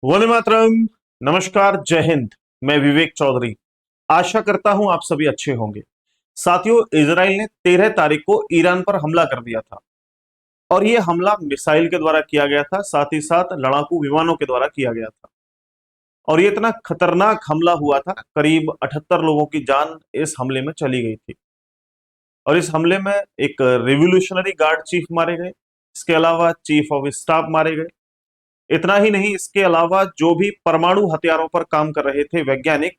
वंदे मातरम। नमस्कार, जय हिंद। मैं विवेक चौधरी। आशा करता हूं आप सभी अच्छे होंगे। साथियों, इजराइल ने 13 तारीख को ईरान पर हमला कर दिया था और यह हमला मिसाइल के द्वारा किया गया था, साथ ही साथ लड़ाकू विमानों के द्वारा किया गया था। और ये इतना खतरनाक हमला हुआ था, करीब 78 लोगों की जान इस हमले में चली गई थी। और इस हमले में एक रिवोल्यूशनरी गार्ड चीफ मारे गए, इसके अलावा चीफ ऑफ स्टाफ मारे गए। इतना ही नहीं, इसके अलावा जो भी परमाणु हथियारों पर काम कर रहे थे वैज्ञानिक,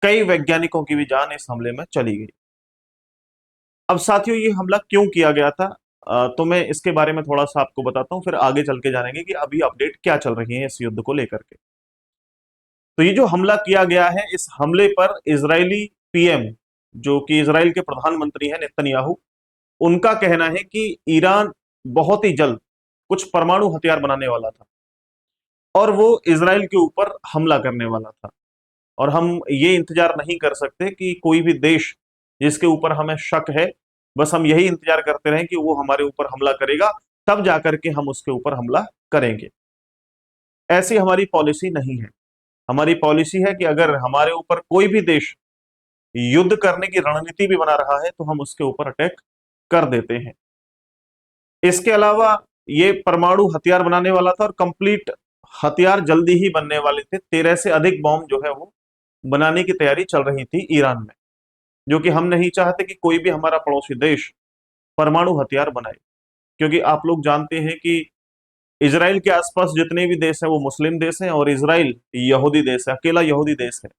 कई वैज्ञानिकों की भी जान इस हमले में चली गई। अब साथियों, ये हमला क्यों किया गया था, तो मैं इसके बारे में थोड़ा सा आपको बताता हूं, फिर आगे चल के जानेंगे कि अभी अपडेट क्या चल रही है इस युद्ध को लेकर के। तो ये जो हमला किया गया है, इस हमले पर इजरायली पीएम, जो कि इजराइल के प्रधानमंत्री हैं नेतन्याहू, उनका कहना है कि ईरान बहुत ही जल्द कुछ परमाणु हथियार बनाने वाला था और वो इजराइल के ऊपर हमला करने वाला था। और हम ये इंतजार नहीं कर सकते कि कोई भी देश जिसके ऊपर हमें शक है, बस हम यही इंतजार करते रहें कि वो हमारे ऊपर हमला करेगा, तब जाकर के हम उसके ऊपर हमला करेंगे। ऐसी हमारी पॉलिसी नहीं है। हमारी पॉलिसी है कि अगर हमारे ऊपर कोई भी देश युद्ध करने की रणनीति भी बना रहा है तो हम उसके ऊपर अटैक कर देते हैं। इसके अलावा ये परमाणु हथियार बनाने वाला था और कंप्लीट हथियार जल्दी ही बनने वाले थे। 13 से अधिक बॉम्ब जो है वो बनाने की तैयारी चल रही थी ईरान में, जो कि हम नहीं चाहते कि कोई भी हमारा पड़ोसी देश परमाणु हथियार बनाए। क्योंकि आप लोग जानते हैं कि इजराइल के आसपास जितने भी देश हैं वो मुस्लिम देश हैं और इजराइल यहूदी देश है, अकेला यहूदी देश है।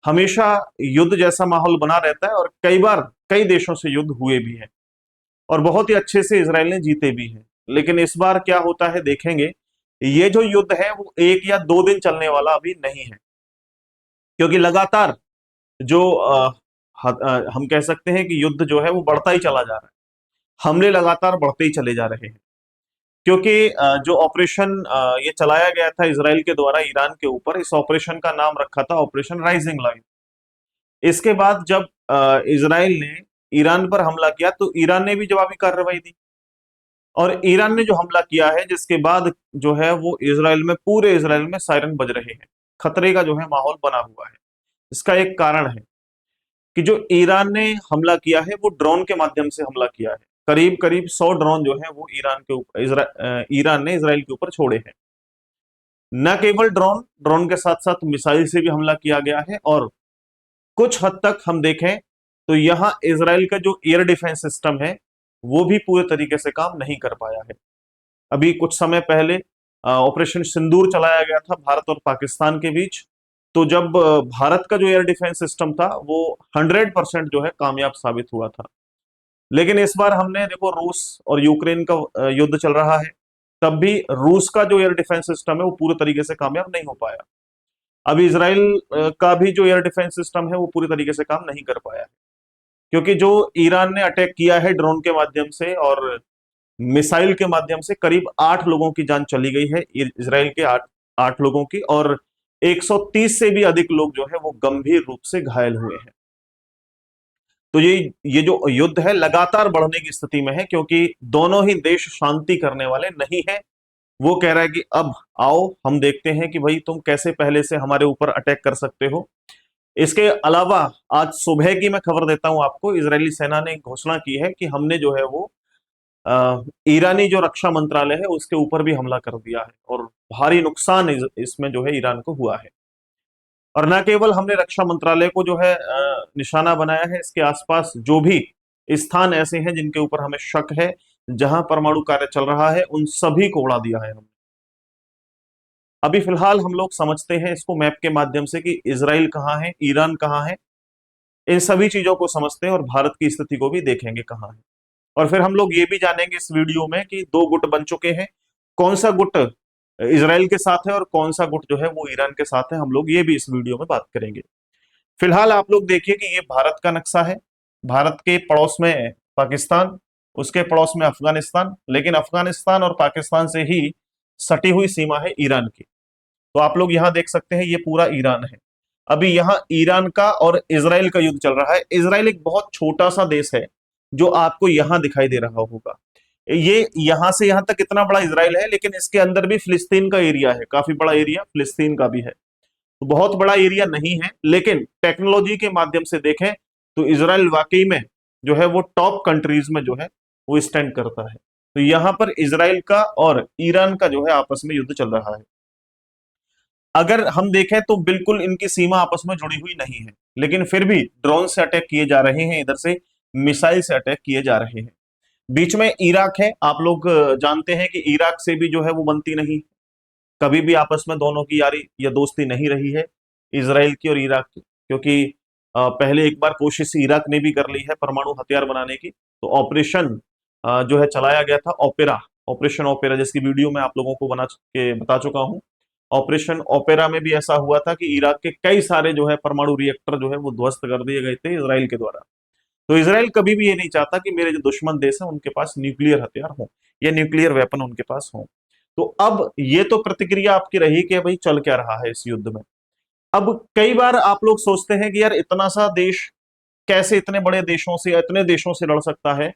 हमेशा युद्ध जैसा माहौल बना रहता है और कई बार कई देशों से युद्ध हुए भी हैं और बहुत ही अच्छे से इजराइल ने जीते भी हैं। लेकिन इस बार क्या होता है देखेंगे। ये जो युद्ध है वो 1 या 2 दिन चलने वाला अभी नहीं है, क्योंकि लगातार जो हम कह सकते हैं कि युद्ध जो है वो बढ़ता ही चला जा रहा है। हमले लगातार बढ़ते ही चले जा रहे हैं, क्योंकि जो ऑपरेशन ये चलाया गया था इसराइल के द्वारा ईरान के ऊपर, इस ऑपरेशन का नाम रखा था ऑपरेशन राइजिंग लाइन। इसके बाद जब इसराइल ने ईरान पर हमला किया तो ईरान ने भी जवाबी कार्रवाई दी और ईरान ने जो हमला किया है, जिसके बाद जो है वो इसराइल में, पूरे इसराइल में सायरन बज रहे हैं। खतरे का जो है माहौल बना हुआ है। इसका एक कारण है कि जो ईरान ने हमला किया है वो ड्रोन के माध्यम से हमला किया है। करीब करीब 100 ड्रोन जो है वो ईरान के ऊपर, ईरान ने इसराइल के ऊपर छोड़े हैं। न केवल ड्रोन, ड्रोन के साथ साथ मिसाइल से भी हमला किया गया है और कुछ हद तक हम देखें तो यहां इसराइल का जो एयर डिफेंस सिस्टम है वो भी पूरे तरीके से काम नहीं कर पाया है। अभी कुछ समय पहले ऑपरेशन सिंदूर चलाया गया था भारत और पाकिस्तान के बीच। तो जब भारत का जो एयर डिफेंस सिस्टम था वो 100% जो है कामयाब साबित हुआ था। लेकिन इस बार हमने देखो, रूस और यूक्रेन का युद्ध चल रहा है, तब भी रूस का जो एयर डिफेंस सिस्टम है वो पूरे तरीके से कामयाब नहीं हो पाया। अभी इसराइल का भी जो एयर डिफेंस सिस्टम है वो पूरी तरीके से काम नहीं कर पाया है, क्योंकि जो ईरान ने अटैक किया है ड्रोन के माध्यम से और मिसाइल के माध्यम से, करीब 8 लोगों की जान चली गई है, इसराइल के 8 लोगों की, और 130 से भी अधिक लोग जो है वो गंभीर रूप से घायल हुए हैं। तो ये जो युद्ध है लगातार बढ़ने की स्थिति में है, क्योंकि दोनों ही देश शांति करने वाले नहीं है। वो कह रहा है कि अब आओ हम देखते हैं कि भाई तुम कैसे पहले से हमारे ऊपर अटैक कर सकते हो। इसके अलावा आज सुबह की मैं खबर देता हूं आपको, इजरायली सेना ने घोषणा की है कि हमने जो है वो ईरानी जो रक्षा मंत्रालय है उसके ऊपर भी हमला कर दिया है और भारी नुकसान इसमें जो है ईरान को हुआ है। और न केवल हमने रक्षा मंत्रालय को जो है निशाना बनाया है, इसके आसपास जो भी स्थान ऐसे हैं जिनके ऊपर हमें शक है, जहां परमाणु कार्य चल रहा है, उन सभी को उड़ा दिया है हमने। अभी फिलहाल हम लोग समझते हैं इसको मैप के माध्यम से कि इसराइल कहाँ है, ईरान कहाँ है, इन सभी चीजों को समझते हैं और भारत की स्थिति को भी देखेंगे कहाँ है। और फिर हम लोग ये भी जानेंगे इस वीडियो में कि 2 गुट बन चुके हैं, कौन सा गुट इसराइल के साथ है और कौन सा गुट जो है वो ईरान के साथ है। हम लोग ये भी इस वीडियो में बात करेंगे। फिलहाल आप लोग देखिए कि ये भारत का नक्शा है। भारत के पड़ोस में पाकिस्तान, उसके पड़ोस में अफगानिस्तान, लेकिन अफगानिस्तान और पाकिस्तान से ही सटी हुई सीमा है ईरान की। तो आप लोग यहाँ देख सकते हैं ये पूरा ईरान है। अभी यहाँ ईरान का और इसराइल का युद्ध चल रहा है। इसराइल एक बहुत छोटा सा देश है जो आपको यहाँ दिखाई दे रहा होगा। ये यहां से यहां तक इतना बड़ा इजराइल है, लेकिन इसके अंदर भी फिलिस्तीन का एरिया है, काफी बड़ा एरिया फिलिस्तीन का भी है। तो बहुत बड़ा एरिया नहीं है, लेकिन टेक्नोलॉजी के माध्यम से देखें तो इजराइल वाकई में जो है वो टॉप कंट्रीज में जो है वो स्टैंड करता है। तो यहां पर इजराइल का और ईरान का जो है आपस में युद्ध चल रहा है। अगर हम देखें तो बिल्कुल इनकी सीमा आपस में जुड़ी हुई नहीं है, लेकिन फिर भी ड्रोन से अटैक किए जा रहे हैं, इधर से मिसाइल से अटैक किए जा रहे हैं। बीच में इराक है, आप लोग जानते हैं कि इराक से भी जो है वो बनती नहीं, कभी भी आपस में दोनों की यारी या दोस्ती नहीं रही है, इसराइल की और इराक की। क्योंकि पहले एक बार कोशिश इराक ने भी कर ली है परमाणु हथियार बनाने की। तो ऑपरेशन जो है चलाया गया था ओपेरा, ऑपरेशन ओपेरा, जिसकी वीडियो मैं आप लोगों को बना के बता चुका हूं। ऑपरेशन ओपेरा में भी ऐसा हुआ था कि इराक के कई सारे जो है परमाणु रिएक्टर जो है वो ध्वस्त कर दिए गए थे इसराइल के द्वारा। तो इसराइल कभी भी ये नहीं चाहता कि मेरे जो दुश्मन देश है उनके पास न्यूक्लियर हथियार हो या न्यूक्लियर वेपन उनके पास हो। तो अब ये तो प्रतिक्रिया आपकी रही कि भाई चल क्या रहा है इस युद्ध में। अब कई बार आप लोग सोचते हैं कि यार इतना सा देश कैसे इतने बड़े देशों से या इतने देशों से लड़ सकता है।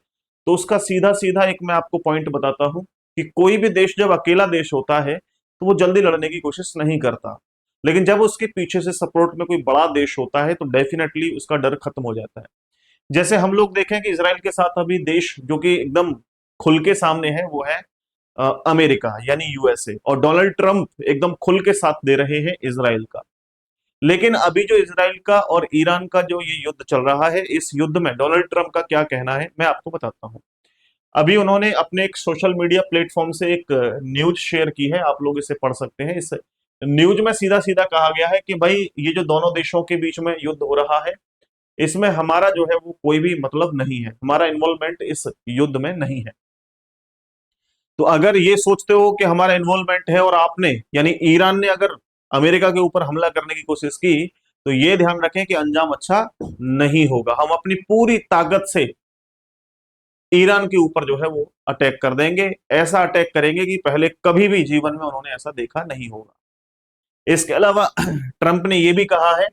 तो उसका सीधा सीधा एक मैं आपको पॉइंट बताता हूं कि कोई भी देश जब अकेला देश होता है तो वो जल्दी लड़ने की कोशिश नहीं करता, लेकिन जब उसके पीछे से सपोर्ट में कोई बड़ा देश होता है तो डेफिनेटली उसका डर खत्म हो जाता है। जैसे हम लोग देखें कि इसराइल के साथ अभी देश जो कि एकदम खुल के सामने है वो है अमेरिका यानी यूएसए, और डोनाल्ड ट्रंप एकदम खुल के साथ दे रहे हैं इसराइल का। लेकिन अभी जो इसराइल का और ईरान का जो ये युद्ध चल रहा है, इस युद्ध में डोनाल्ड ट्रंप का क्या कहना है मैं आपको बताता हूं। अभी उन्होंने अपने एक सोशल मीडिया प्लेटफॉर्म से एक न्यूज शेयर की है, आप लोग इसे पढ़ सकते हैं। इस न्यूज में सीधा सीधा कहा गया है कि भाई ये जो दोनों देशों के बीच में युद्ध हो रहा है, इसमें हमारा जो है वो कोई भी मतलब नहीं है, हमारा इन्वॉल्वमेंट इस युद्ध में नहीं है। तो अगर ये सोचते हो कि हमारा इन्वॉल्वमेंट है और आपने यानी ईरान ने अगर अमेरिका के ऊपर हमला करने की कोशिश की, तो ये ध्यान रखें कि अंजाम अच्छा नहीं होगा। हम अपनी पूरी ताकत से ईरान के ऊपर जो है वो अटैक कर देंगे, ऐसा अटैक करेंगे कि पहले कभी भी जीवन में उन्होंने ऐसा देखा नहीं होगा। इसके अलावा ट्रंप ने यह भी कहा है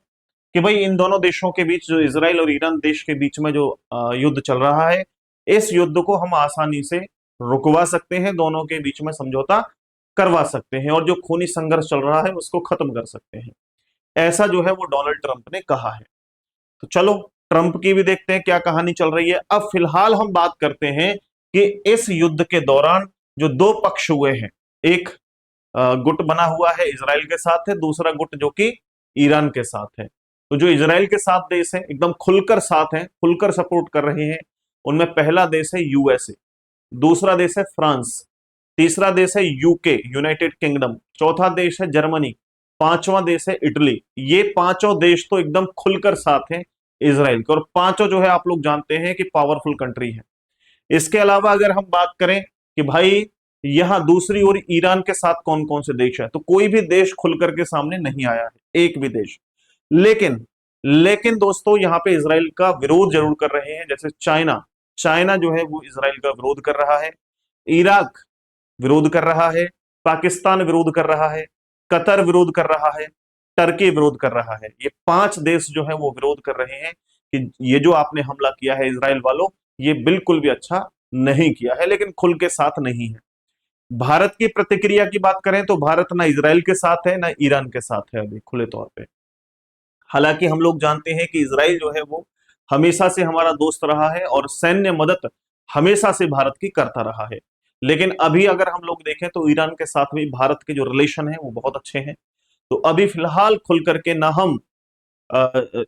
कि भाई इन दोनों देशों के बीच जो इसराइल और ईरान देश के बीच में जो युद्ध चल रहा है, इस युद्ध को हम आसानी से रुकवा सकते हैं, दोनों के बीच में समझौता करवा सकते हैं और जो खूनी संघर्ष चल रहा है उसको खत्म कर सकते हैं। ऐसा जो है वो डोनाल्ड ट्रंप ने कहा है। तो चलो ट्रंप की भी देखते हैं क्या कहानी चल रही है। अब फिलहाल हम बात करते हैं कि इस युद्ध के दौरान जो दो पक्ष हुए हैं, एक गुट बना हुआ है इसराइल के साथ है, दूसरा गुट जो कि ईरान के साथ है। तो जो इसराइल के साथ देश है एकदम खुलकर साथ हैं, खुलकर सपोर्ट कर रहे हैं, उनमें पहला देश है यूएसए, दूसरा देश है फ्रांस, तीसरा देश है यूके यूनाइटेड किंगडम, चौथा देश है जर्मनी, पांचवा देश है इटली। ये पांचों देश तो एकदम खुलकर साथ हैं इसराइल के, और पांचों जो है आप लोग जानते हैं कि पावरफुल कंट्री है। इसके अलावा अगर हम बात करें कि भाई यहां दूसरी ओर ईरान के साथ कौन कौन से देश है, तो कोई भी देश खुलकर के सामने नहीं आया है, एक भी देश। लेकिन लेकिन दोस्तों यहां पे इसराइल का विरोध जरूर कर रहे हैं, जैसे चाइना, चाइना जो है वो इसराइल का विरोध कर रहा है, इराक विरोध कर रहा है, पाकिस्तान विरोध कर रहा है, कतर विरोध कर रहा है, टर्की विरोध कर रहा है। ये पांच देश जो है वो विरोध कर रहे हैं कि ये जो आपने हमला किया है इसराइल वालों, ये बिल्कुल भी अच्छा नहीं किया है, लेकिन खुल के साथ नहीं है। भारत की प्रतिक्रिया की बात करें तो भारत ना इसराइल के साथ है ना ईरान के साथ है अभी खुले तौर पे। हालांकि हम लोग जानते हैं कि इसराइल जो है वो हमेशा से हमारा दोस्त रहा है और सैन्य मदद हमेशा से भारत की करता रहा है। लेकिन अभी अगर हम लोग देखें तो ईरान के साथ भी भारत के जो रिलेशन है वो बहुत अच्छे हैं। तो अभी फिलहाल खुल करके ना हम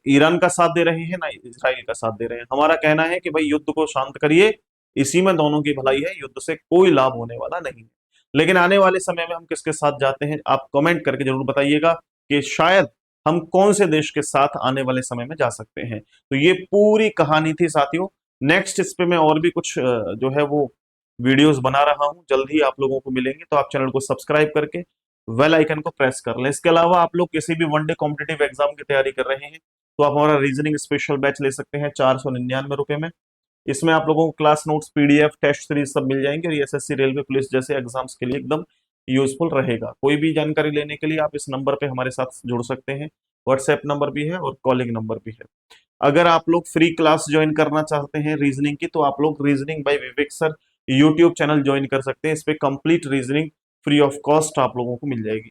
ईरान का साथ दे रहे हैं ना इसराइल का साथ दे रहे हैं। हमारा कहना है कि भाई युद्ध को शांत करिए, इसी में दोनों की भलाई है, युद्ध से कोई लाभ होने वाला नहीं है। लेकिन आने वाले समय में हम किसके साथ जाते हैं आप कमेंट करके जरूर बताइएगा कि शायद हम कौन से देश के साथ आने वाले समय में जा सकते हैं। तो ये पूरी कहानी थी साथियों। नेक्स्ट इस पे मैं और भी कुछ जो है वो वीडियोस बना रहा हूं, जल्द ही आप लोगों को मिलेंगे। तो आप चैनल को सब्सक्राइब करके बेल आइकन को प्रेस कर लें। इसके अलावा आप लोग किसी भी वनडे कॉम्पिटेटिव एग्जाम की तैयारी कर रहे हैं तो आप हमारा रीजनिंग स्पेशल बैच ले सकते हैं 499 रुपए में। इसमें आप लोगों को class notes, PDF, test series सब मिल जाएंगे और ये एसएससी, रेलवे, पुलिस जैसे एग्जाम्स के लिए एकदम यूजफुल रहेगा। कोई भी जानकारी लेने के लिए आप इस नंबर पे हमारे साथ जुड़ सकते हैं। व्हाट्सएप नंबर भी है और कॉलिंग नंबर भी है। अगर आप लोग फ्री क्लास ज्वाइन करना चाहते हैं रीजनिंग की, तो आप लोग रीजनिंग बाय विवेक सर यूट्यूब चैनल ज्वाइन कर सकते हैं। इस पे complete reasoning free of cost आप लोगों को मिल जाएगी।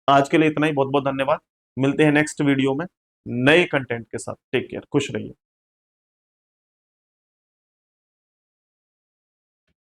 आज के लिए इतना ही, बहुत बहुत धन्यवाद। मिलते हैं नेक्स्ट वीडियो में नए कंटेंट के साथ। टेक केयर, खुश रहिए।